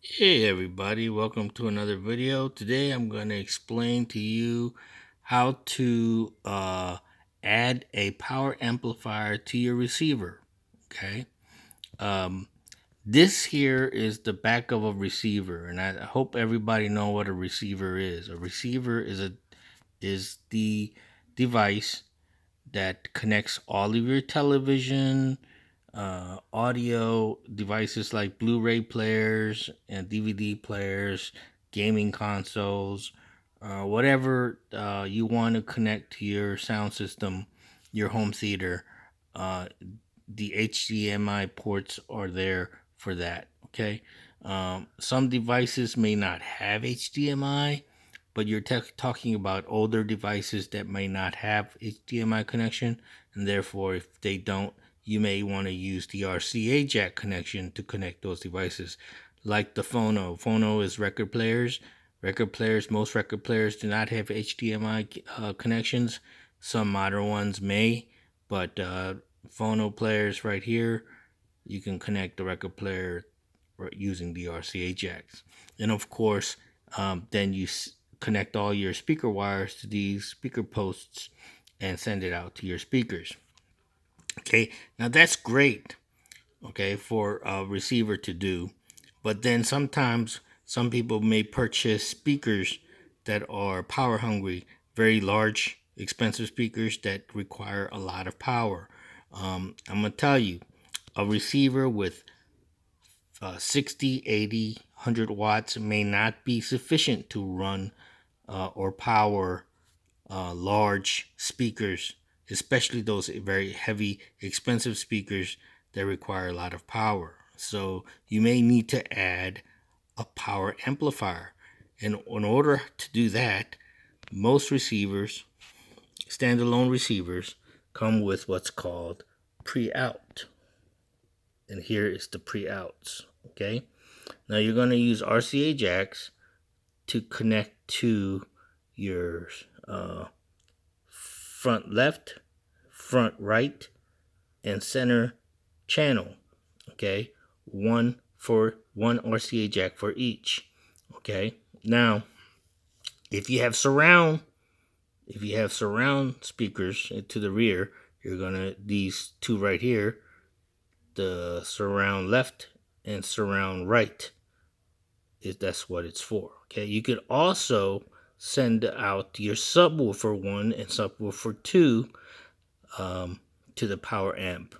Hey everybody, welcome to another video. Today I'm going to explain to you how to add a power amplifier to your receiver. Okay, this here is the back of a receiver, and I hope everybody know what a receiver is. A receiver is the device that connects all of your television, audio devices like Blu-ray players and DVD players, gaming consoles, whatever you want to connect to your sound system, your home theater. Uh, the HDMI ports are there for that. Okay. Some devices may not have HDMI, but you're talking about older devices that may not have HDMI connection, and therefore, if they don't, you may want to use the RCA jack connection to connect those devices, like the phono. Phono is record players. Most record players do not have HDMI connections. Some modern ones may, but phono players right here, you can connect the record player using the RCA jacks. And of course, then you connect all your speaker wires to these speaker posts and send it out to your speakers. Okay, now that's great, okay, for a receiver to do. But then sometimes some people may purchase speakers that are power hungry, very large, expensive speakers that require a lot of power. I'm going to tell you, a receiver with 60, 80, 100 watts may not be sufficient to run or power large speakers, especially those very heavy, expensive speakers that require a lot of power. So you may need to add a power amplifier. And in order to do that, most receivers, standalone receivers, come with what's called pre-out. And here is the pre-outs. Okay. Now you're going to use RCA jacks to connect to your front left, front right, and center channel. Okay, one RCA jack for each. Okay, now if you have surround speakers to the rear, you're gonna these two right here, the surround left and surround right. That's what it's for. Okay, you could also send out your subwoofer 1 and subwoofer 2 to the power amp.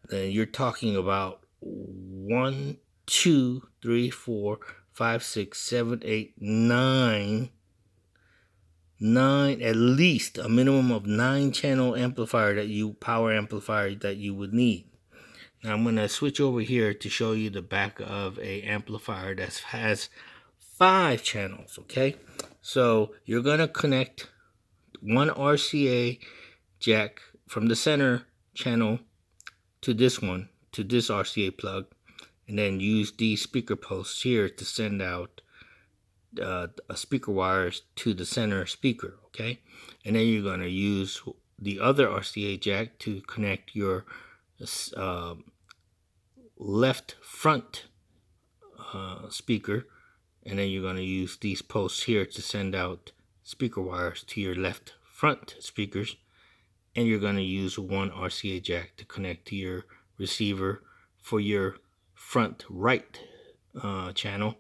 Then you're talking about 1, 2, 3, 4, 5, 6, 7, 8, 9, at least a minimum of 9 channel power amplifier that you would need. Now I'm going to switch over here to show you the back of a amplifier that has 5 channels. Okay, so you're going to connect one RCA jack from the center channel to this RCA plug, and then use these speaker posts here to send out speaker wires to the center speaker. Okay, and then you're going to use the other RCA jack to connect your left front speaker, and then you're going to use these posts here to send out speaker wires to your left front speakers, and you're going to use one RCA jack to connect to your receiver for your front right channel,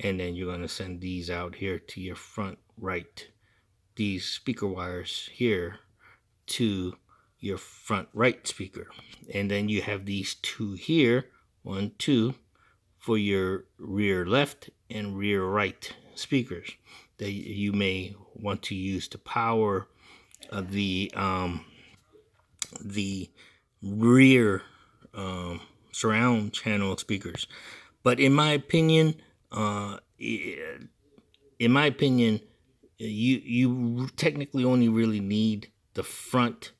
and then you're going to send these out here to your front right, these speaker wires here to your front right speaker. And then you have these two here, 1, 2, for your rear left and rear right speakers that you may want to use to power the rear surround channel speakers. But in my opinion, you technically only really need the front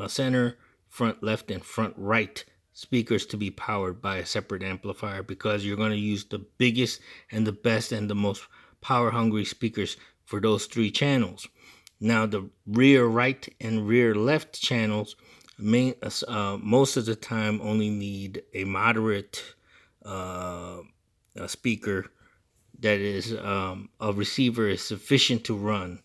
center, front left, and front right speakers to be powered by a separate amplifier, because you're going to use the biggest and the best and the most power hungry speakers for those 3 channels. Now the rear right and rear left channels most of the time only need a moderate speaker that is a receiver is sufficient to run.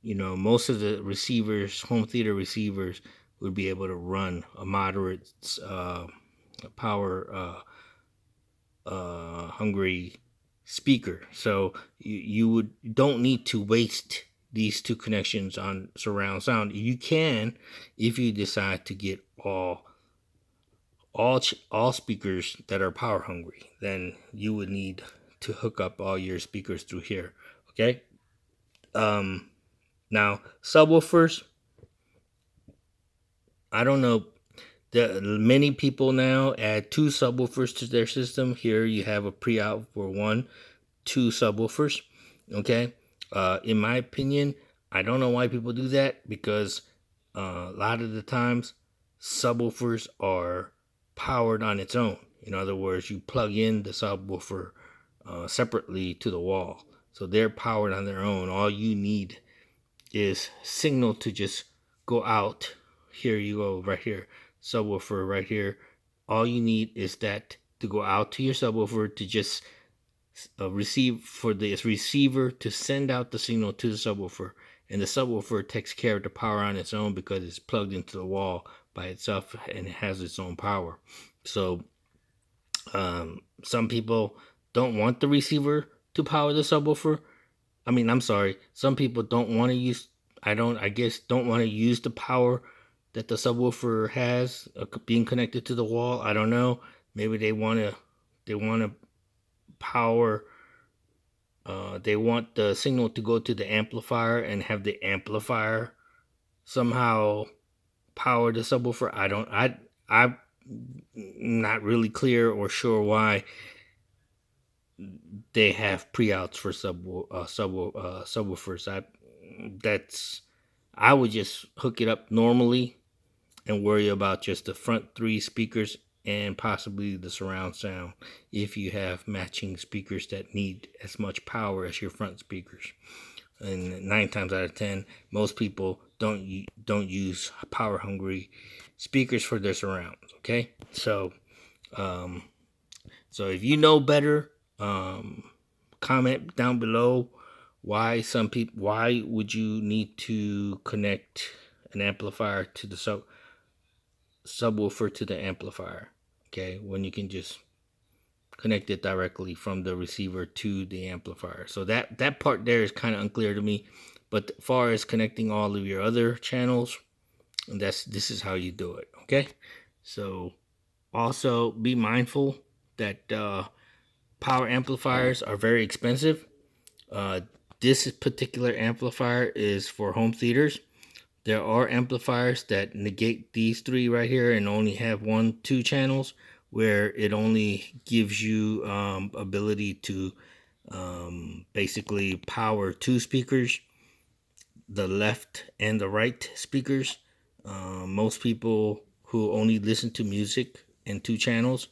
You know, most of the receivers, home theater receivers, would be able to run a moderate power hungry speaker. So you don't need to waste these two connections on surround sound. You can, if you decide to get all speakers that are power hungry, then you would need to hook up all your speakers through here. Okay. Now subwoofers, I don't know. Many people now add two subwoofers to their system. Here you have a pre-out for 2 subwoofers. Okay. In my opinion, I don't know why people do that, because a lot of the times subwoofers are powered on its own. In other words, you plug in the subwoofer separately to the wall, so they're powered on their own. All you need is signal to just go out. Here you go, right here, subwoofer right here. All you need is that to go out to your subwoofer to just receive, for the receiver to send out the signal to the subwoofer, and the subwoofer takes care of the power on its own because it's plugged into the wall by itself and it has its own power. So some people don't want the receiver to power the subwoofer. I'm sorry. Some people don't want to use. I guess don't want to use the power that the subwoofer has being connected to the wall. I don't know. Maybe they want to. They want to power. They want the signal to go to the amplifier and have the amplifier somehow power the subwoofer. I'm not really clear or sure why they have pre-outs for subwoofers. I would just hook it up normally and worry about just the front 3 speakers and possibly the surround sound if you have matching speakers that need as much power as your front speakers. And 9 times out of 10, most people don't use power hungry speakers for their surrounds. Okay, so if you know better, comment down below why would you need to connect an amplifier to the subwoofer to the amplifier, okay, when you can just connect it directly from the receiver to the amplifier. So that part there is kind of unclear to me, but as far as connecting all of your other channels, this is how you do it. Okay, so also be mindful that power amplifiers are very expensive. This particular amplifier is for home theaters. There are amplifiers that negate these 3 right here and only have 1-2 channels, where it only gives you ability to basically power 2 speakers, the left and the right speakers. Most people who only listen to music in 2 channels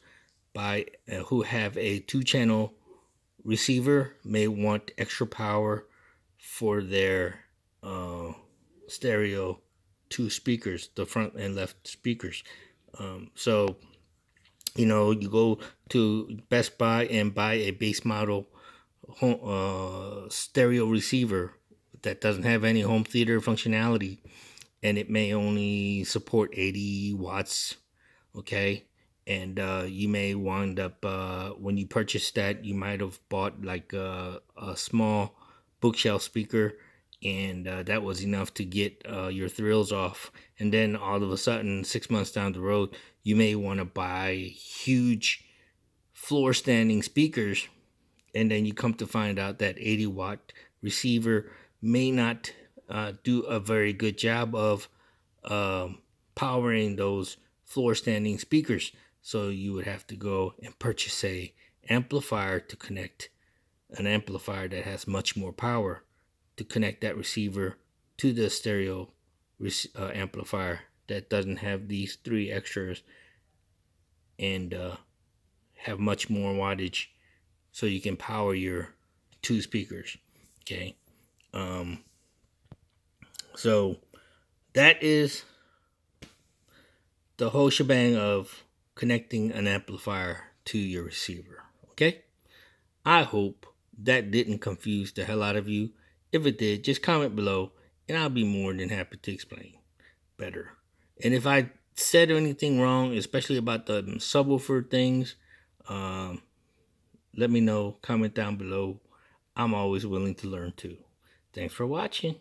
who have a 2-channel receiver may want extra power for their stereo 2 speakers, the front and left speakers. So you go to Best Buy and buy a base model stereo receiver that doesn't have any home theater functionality, and it may only support 80 watts. Okay, and you may wind up when you purchase that, you might have bought like a small bookshelf speaker, and that was enough to get your thrills off. And then all of a sudden, 6 months down the road, you may want to buy huge floor standing speakers, and then you come to find out that 80-watt receiver may not do a very good job of powering those floor standing speakers. So you would have to go and purchase a amplifier to connect an amplifier that has much more power to connect that receiver to the stereo amplifier that doesn't have these 3 extras and have much more wattage, so you can power your 2 speakers. Okay, so that is the whole shebang of connecting an amplifier to your receiver. Okay? I hope that didn't confuse the hell out of you. If it did, just comment below and I'll be more than happy to explain better. And if I said anything wrong, especially about the subwoofer things, let me know. Comment down below. I'm always willing to learn too. Thanks for watching.